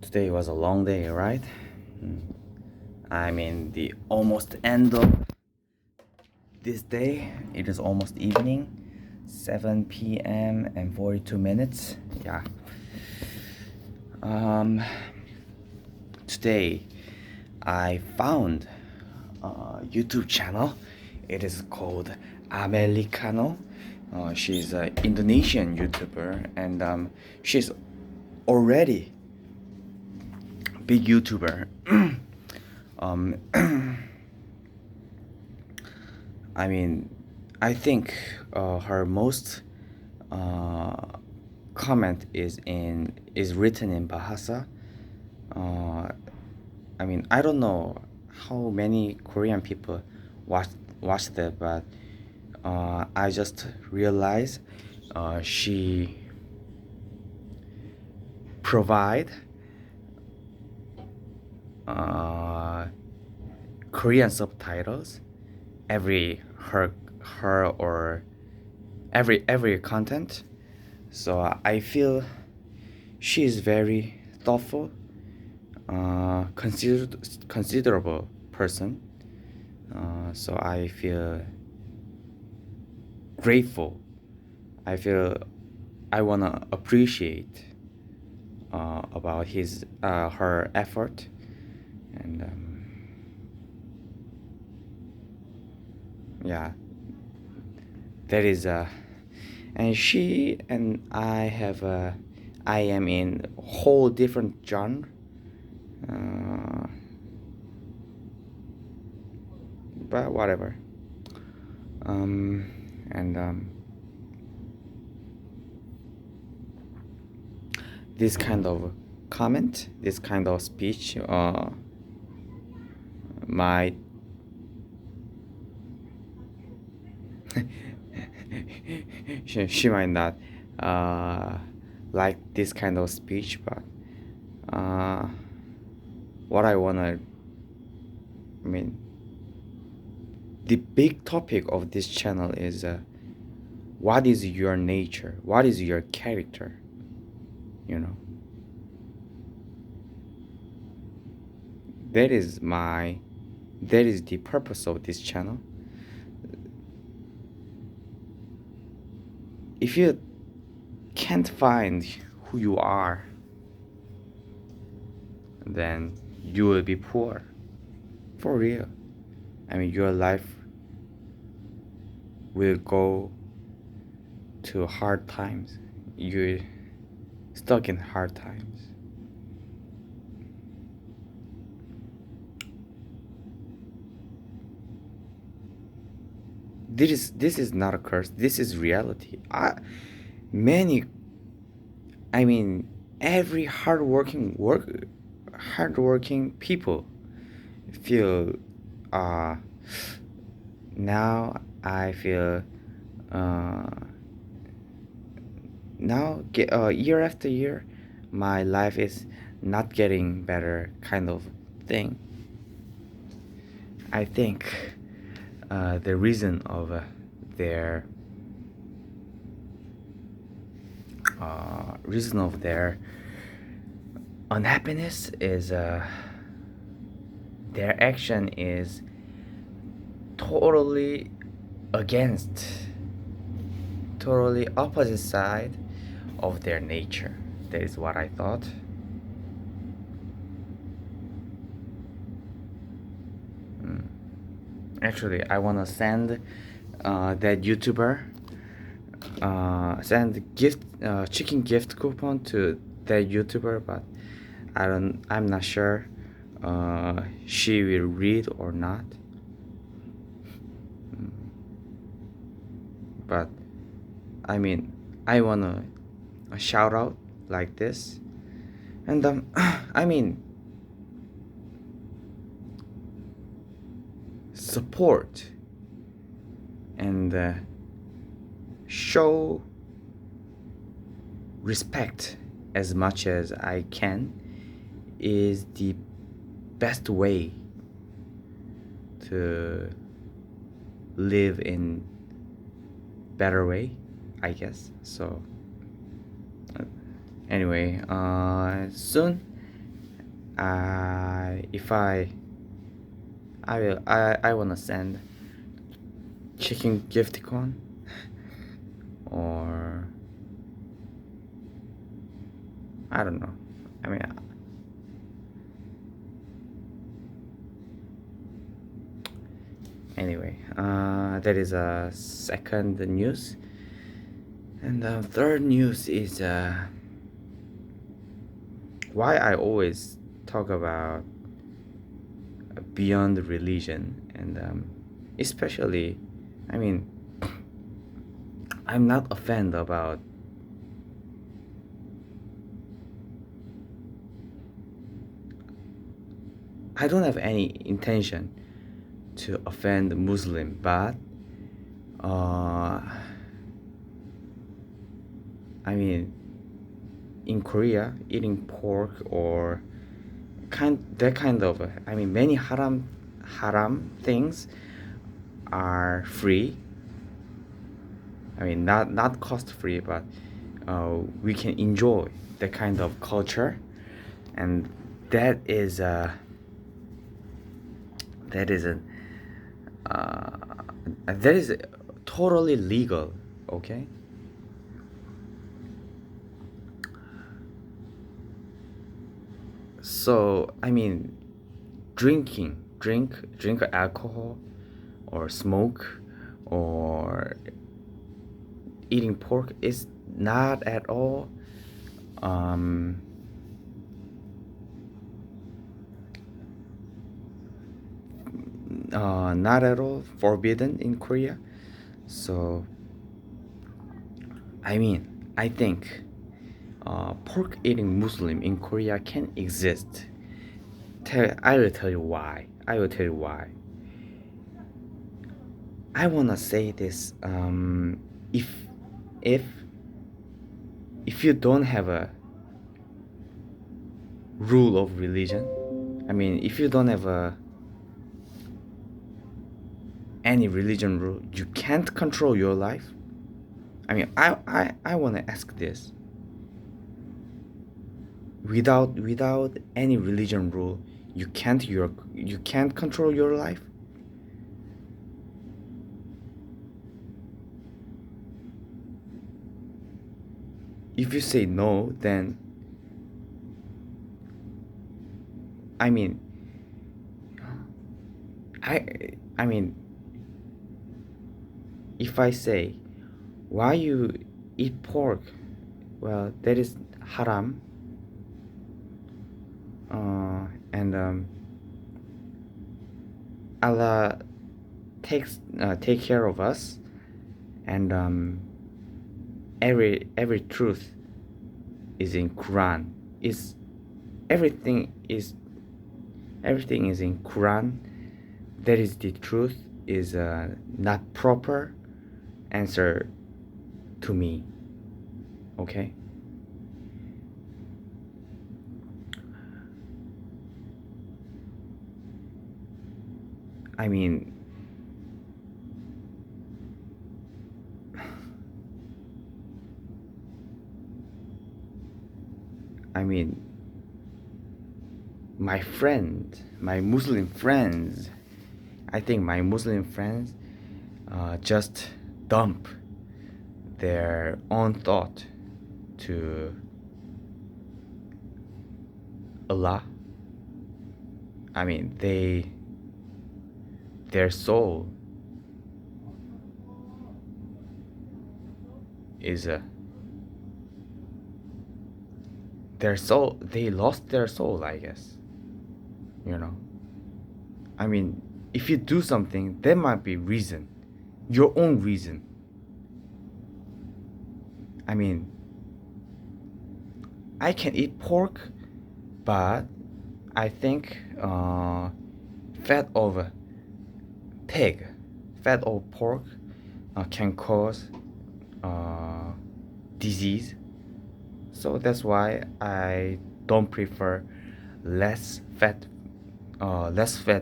Today was a long day, right? Mm. I'm in the almost end of this day. It is almost evening, 7 p.m. and 42 minutes. Yeah. Um, Today I found a YouTube channel. It is called Americano. She's an Indonesian YouTuber, and she's already big YouTuber. um, I mean, I think her most uh, comment is written in Bahasa. Uh, I mean, I don't know how many Korean people watch watched it, but I just realized she provide uh, Korean subtitles every her or every content. So I feel she is very thoughtful, considerable person. So I feel grateful. I feel I wanna appreciate about her effort, and yeah, that is and she and I am in whole different genre. Uh, but whatever. Um, and This kind of comment, this kind of speech, might she might not uh, like this kind of speech, but what I mean, the big topic of this channel is what is your nature? What is your character? You know, that is my, that is the purpose of this channel. If you can't find who you are, then you will be poor. For real. I mean, your life will go to hard times. You're stuck in hard times. This is not a curse. This is reality. Many, I mean, every hardworking people feel. Uh, Now I feel. Uh, Year after year, my life is not getting better, kind of thing. I think the their reason of their unhappiness is their action is totally against, totally opposite side of their nature. That is what I thought. Actually, I wanna send that YouTuber send gift chicken gift coupon to that YouTuber, but I'm not sure she will read or not. But I mean, I wanna a shout out like this, and I mean, support and show respect as much as I can is the best way to live in better way, I guess. So anyway, soon if I wanna send chicken gifticon or I don't know. I mean, anyway, that is a second news, and the third news is why I always talk about beyond religion, and especially, I mean, I'm not a fan about I don't have any intention to offend Muslim, but I mean, in Korea, eating pork or that kind of I mean, many haram things are free. I mean, not cost free, but we can enjoy that kind of culture, and that is a that is totally legal. Okay. So I mean, drink alcohol or smoke or eating pork is not at all not at all forbidden in Korea. So I mean, I think pork eating Muslim in Korea can exist. I will tell you why. I wanna say this. If if if you don't have a rule of religion, I mean, if you don't have any religion rule, you can't control your life. I mean, I wanna ask this. Without any religion rule, you can't control your life. If you say no, then I mean, I mean, if I say, why you eat pork? Well, that is haram. And Allah take care of us, and every truth is in Quran. Everything is in Quran. That is the truth. Is not proper answer to me. Okay. I mean, my Muslim friends, I think my Muslim friends just dump their own thought to Allah. I mean, their soul is they lost their soul, I guess. You know, I mean, if you do something, there might be reason, your own reason. I mean, I can eat pork, but I think fat of pig, fat of pork can cause disease. So that's why I don't prefer less fat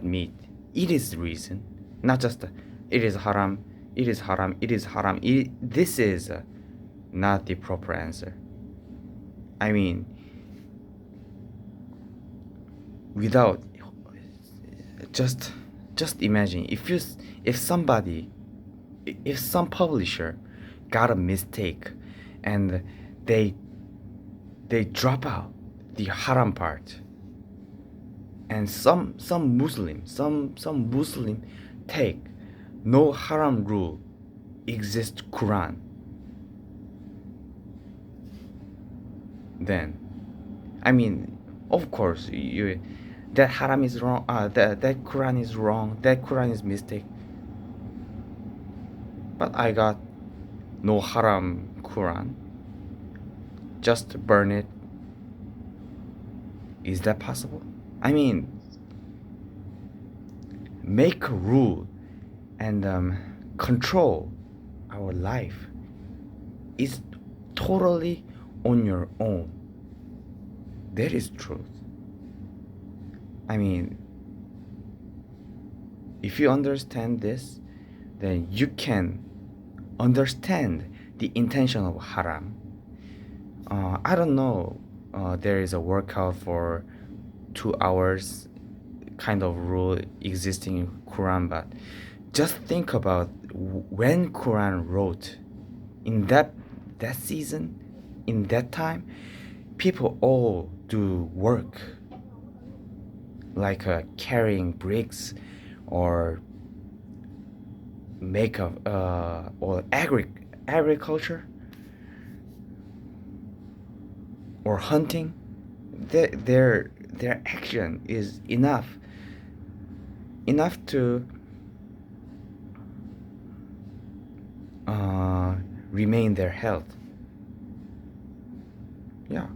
meat. It is the reason, not just it is haram, it is haram, it is haram. This is not the proper answer. I mean, without just imagine if somebody if some publisher got a mistake and they drop out the haram part, and some Muslim take no haram rule exists Quran, then I mean, of course you that haram is wrong, that Quran is wrong, that Quran is mistake, but I got no haram Quran, just burn it. Is that possible? I mean, make a rule and control our life is totally on your own. That is truth. I mean, if you understand this, then you can understand the intention of haram. I don't know, there is a workout for 2 hours kind of rule existing in Quran, but just think about when Quran wrote in that season, in that time, people all do work like carrying bricks or make or agriculture or hunting. Their action is enough to remain their health. Yeah.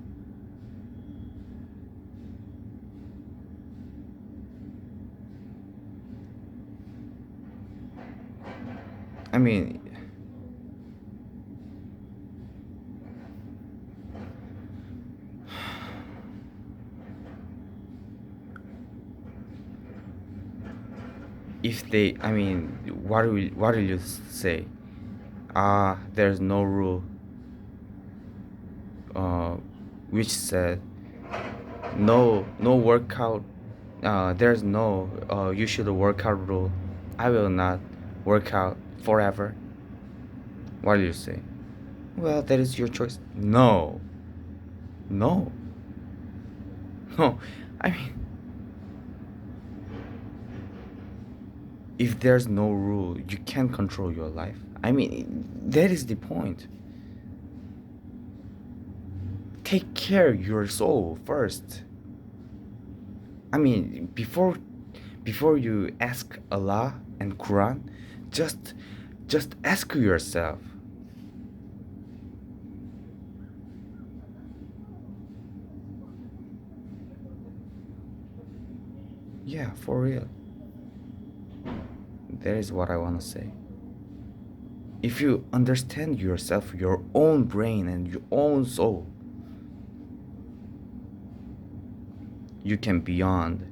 I mean, if they, I mean, what will you say? There's no rule which said no workout. There's no you should work out rule. I will not work out forever. What do you say? Well, that is your choice. No. No. No. I mean, if there's no rule, you can't control your life. I mean, that is the point. Take care of your soul first. I mean, before you ask Allah and Quran, just ask yourself. Yeah, for real. That is what I want to say. If you understand yourself, your own brain and your own soul, you can beyond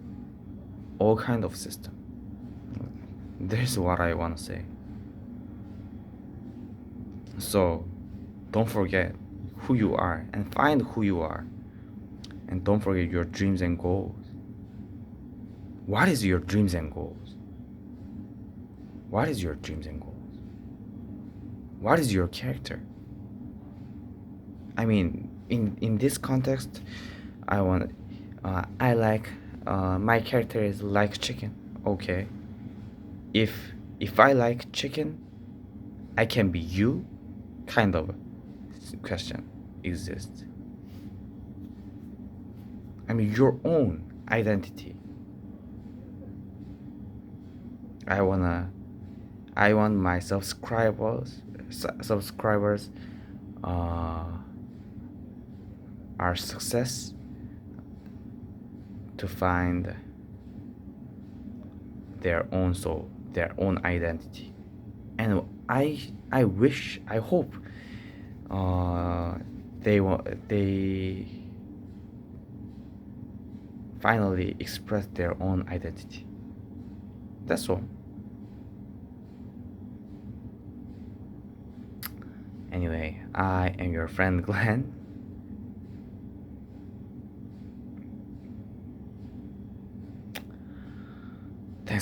all kind of system. That is what I want to say. So don't forget who you are and find who you are, and don't forget your dreams and goals. What is your dreams and goals? What is your dreams and goals? What is your character? I mean, in this context, I like my character is like chicken. Okay, if I like chicken, I can be you, kind of question exists. I mean, your own identity. I want my subscribers our success to find their own soul, their own identity, and I hope they finally express their own identity. That's all. Anyway, I am your friend Glenn.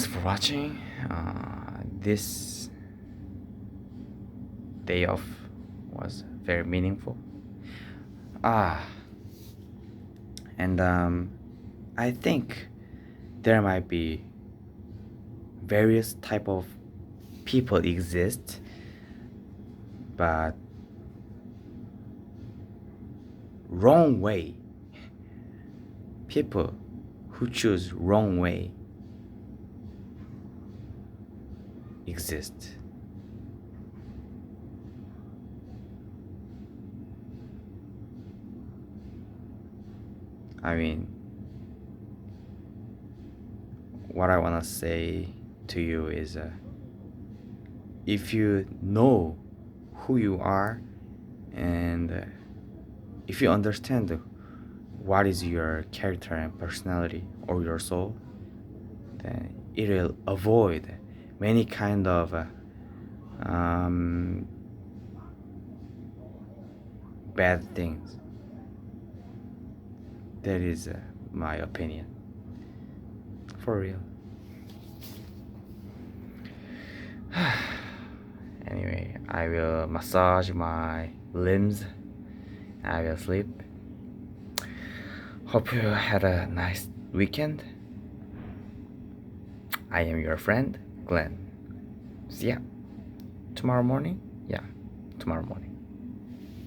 thanks for watching. This day off was very meaningful. And I think there might be various type of people exist, but wrong way, people who choose wrong way exist. I mean, what I want to say to you is if you know who you are and if you understand what is your character and personality or your soul, then it will avoid many kind of bad things. That is my opinion. For real. Anyway, I will massage my limbs. I will sleep. Hope you had a nice weekend. I am your friend, Glenn. See ya. Tomorrow morning? Yeah, tomorrow morning.